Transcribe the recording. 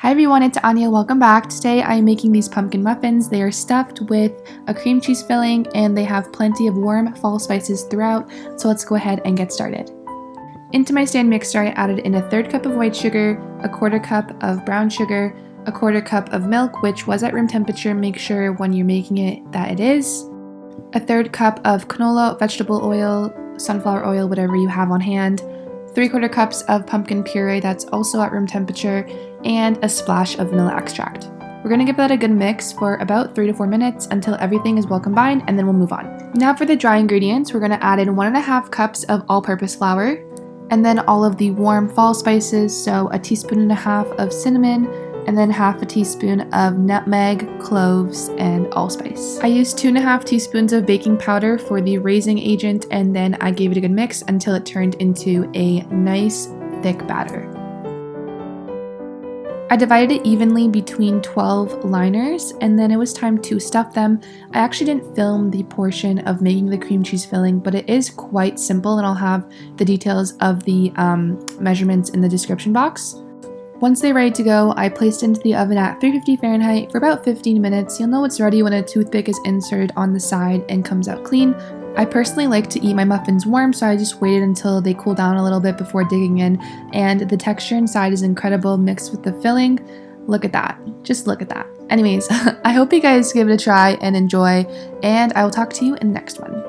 Hi everyone, it's Anya. Welcome back. Today I am making these pumpkin muffins. They are stuffed with a cream cheese filling and they have plenty of warm fall spices throughout, so let's go ahead and get started. Into my stand mixer I added in a 1/3 cup of white sugar, a 1/4 cup of brown sugar, a 1/4 cup of milk, which was at room temperature. Make sure when you're making it that it is. A 1/3 cup of canola, vegetable oil, sunflower oil, whatever you have on hand. 3/4 cups of pumpkin puree that's also at room temperature, and a splash of vanilla extract. We're going to give that a good mix for about 3 to 4 minutes until everything is well combined, and then we'll move on. Now for the dry ingredients, we're going to add in 1.5 cups of all-purpose flour, and then all of the warm fall spices, so 1.5 teaspoons of cinnamon, and then 1/2 teaspoon of nutmeg, cloves, and allspice. I used 2.5 teaspoons of baking powder for the raising agent, and then I gave it a good mix until it turned into a nice thick batter. I divided it evenly between 12 liners, and then it was time to stuff them. I actually didn't film the portion of making the cream cheese filling, but it is quite simple, and I'll have the details of the measurements in the description box. Once they're ready to go, I placed into the oven at 350 Fahrenheit for about 15 minutes. You'll know it's ready when a toothpick is inserted on the side and comes out clean. I personally like to eat my muffins warm, so I just waited until they cool down a little bit before digging in, and the texture inside is incredible mixed with the filling. Look at that. Just look at that. Anyways, I hope you guys give it a try and enjoy, and I will talk to you in the next one.